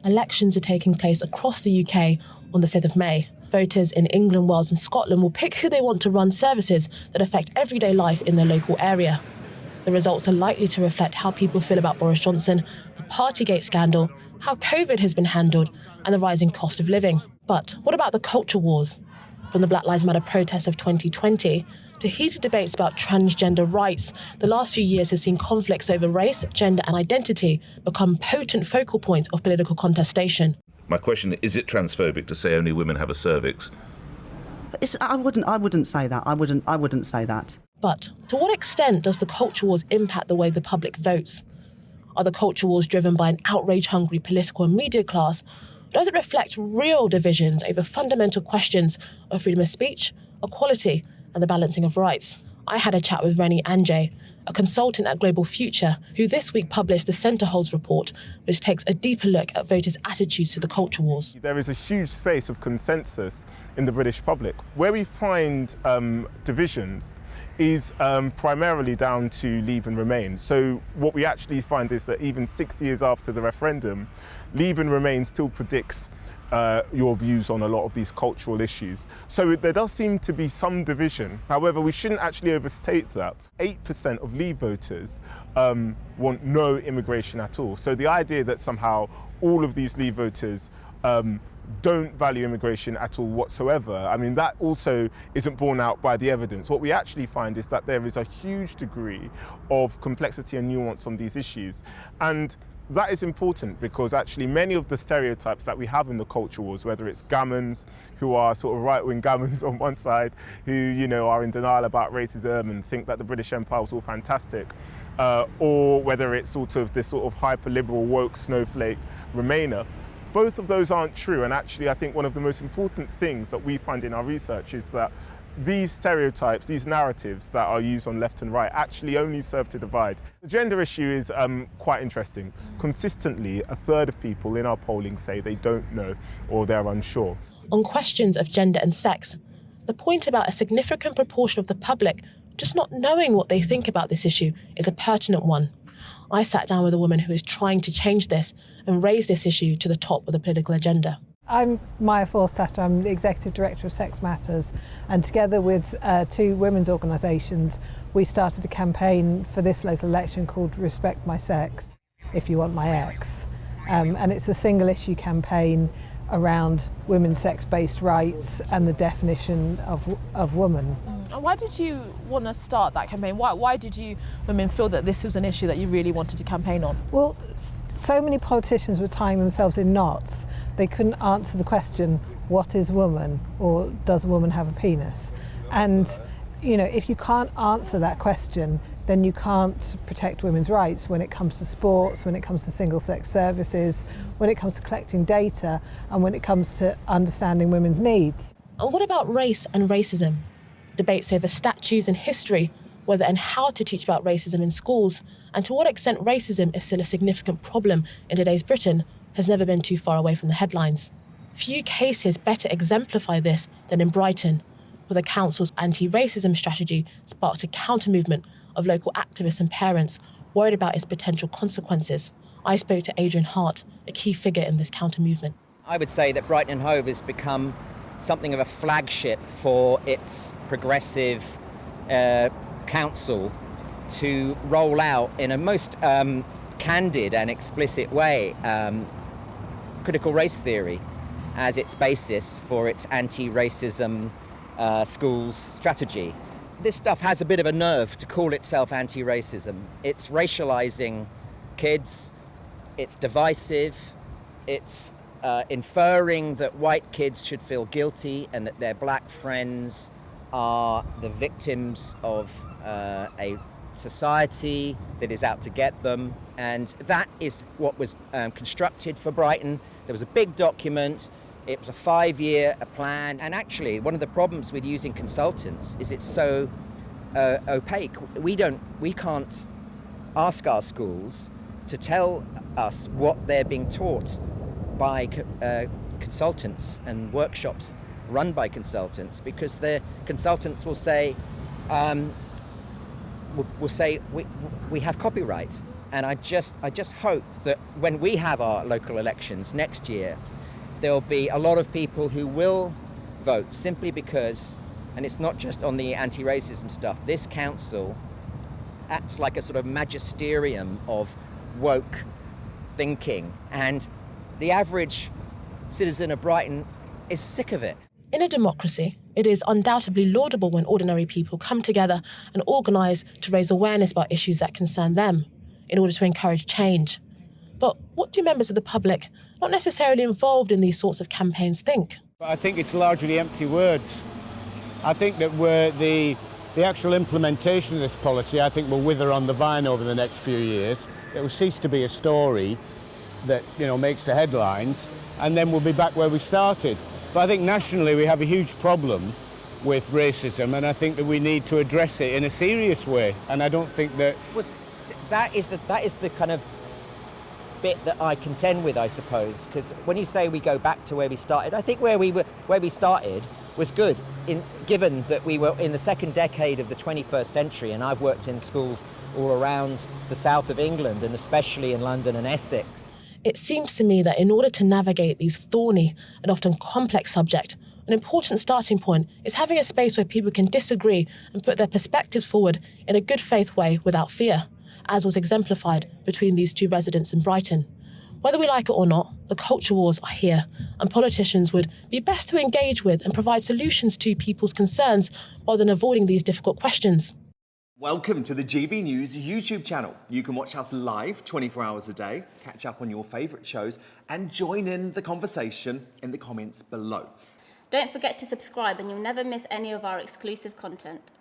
Elections are taking place across the UK on the 5th of May. Voters in England, Wales and Scotland will pick who they want to run services that affect everyday life in their local area. The results are likely to reflect how people feel about Boris Johnson, the Partygate scandal, how COVID has been handled and the rising cost of living. But what about the culture wars? From the Black Lives Matter protests of 2020 to heated debates about transgender rights, the last few years has seen conflicts over race, gender and identity become potent focal points of political contestation. My question is it transphobic to say only women have a cervix? I wouldn't say that. I wouldn't say that. But to what extent does the culture wars impact the way the public votes? Are the culture wars driven by an outrage-hungry political and media class? Or does it reflect real divisions over fundamental questions of freedom of speech, equality, and the balancing of rights? I had a chat with Rennie Anjay, a consultant at Global Future, who this week published the Centre Holds report, which takes a deeper look at voters' attitudes to the culture wars. There is a huge space of consensus in the British public. Where we find divisions is primarily down to Leave and Remain. So what we actually find is that even 6 years after the referendum, Leave and Remain still predicts your views on a lot of these cultural issues. So there does seem to be some division. However, we shouldn't actually overstate that. 8% of Leave voters want no immigration at all. So the idea that somehow all of these Leave voters don't value immigration at all whatsoever, I mean, that also isn't borne out by the evidence. What we actually find is that there is a huge degree of complexity and nuance on these issues. And that is important because actually many of the stereotypes that we have in the culture wars, whether it's gammons who are sort of right-wing gammons on one side, who, you know, are in denial about racism and think that the British Empire was all fantastic, or whether it's sort of this sort of hyper-liberal woke snowflake Remainer, both of those aren't true. And actually I think one of the most important things that we find in our research is that these stereotypes, these narratives that are used on left and right actually only serve to divide. The gender issue is quite interesting. Consistently, a third of people in our polling say they don't know or they're unsure. On questions of gender and sex, the point about a significant proportion of the public just not knowing what they think about this issue is a pertinent one. I sat down with a woman who is trying to change this and raise this issue to the top of the political agenda. I'm Maya Forstatter, I'm the Executive Director of Sex Matters, and together with two women's organisations we started a campaign for this local election called Respect My Sex, If You Want My Ex. And it's a single issue campaign around women's sex-based rights and the definition of woman. And why did you want to start that campaign? Why did you women feel that this was an issue that you really wanted to campaign on? Well, so many politicians were tying themselves in knots. They couldn't answer the question, what is woman, or does a woman have a penis? And, you know, if you can't answer that question, then you can't protect women's rights when it comes to sports, when it comes to single-sex services, when it comes to collecting data, and when it comes to understanding women's needs. And what about race and racism? Debates over statues and history, whether and how to teach about racism in schools, and to what extent racism is still a significant problem in today's Britain, has never been too far away from the headlines. Few cases better exemplify this than in Brighton, where the council's anti-racism strategy sparked a counter-movement of local activists and parents worried about its potential consequences. I spoke to Adrian Hart, a key figure in this counter-movement. I would say that Brighton and Hove has become something of a flagship for its progressive council to roll out in a most candid and explicit way critical race theory as its basis for its anti-racism schools strategy. This stuff has a bit of a nerve to call itself anti-racism. It's racializing kids, it's divisive, it's inferring that white kids should feel guilty and that their black friends are the victims of a society that is out to get them. And that is what was constructed for Brighton. There was a big document. It was a 5-year plan. And actually, one of the problems with using consultants is it's so opaque. We can't ask our schools to tell us what they're being taught by consultants and workshops run by consultants, because the consultants will say we have copyright And I just hope that when we have our local elections next year, there'll be a lot of people who will vote simply because, and it's not just on the anti-racism stuff, this council acts like a sort of magisterium of woke thinking, and the average citizen of Brighton is sick of it. In a democracy, it is undoubtedly laudable when ordinary people come together and organise to raise awareness about issues that concern them in order to encourage change. But what do members of the public, not necessarily involved in these sorts of campaigns, think? But I think it's largely empty words. I think that the actual implementation of this policy, I think, will wither on the vine over the next few years. It will cease to be a story that, makes the headlines, and then we'll be back where we started. But I think nationally we have a huge problem with racism, and I think that we need to address it in a serious way. And I don't think that... That is the kind of bit that I contend with, I suppose, because when you say we go back to where we started, I think where we started was good, given that we were in the second decade of the 21st century, and I've worked in schools all around the south of England, and especially in London and Essex. It seems to me that in order to navigate these thorny and often complex subjects, an important starting point is having a space where people can disagree and put their perspectives forward in a good faith way without fear, as was exemplified between these two residents in Brighton. Whether we like it or not, the culture wars are here, and politicians would be best to engage with and provide solutions to people's concerns rather than avoiding these difficult questions. Welcome to the GB News YouTube channel. You can watch us live 24 hours a day, catch up on your favourite shows, and join in the conversation in the comments below. Don't forget to subscribe and you'll never miss any of our exclusive content.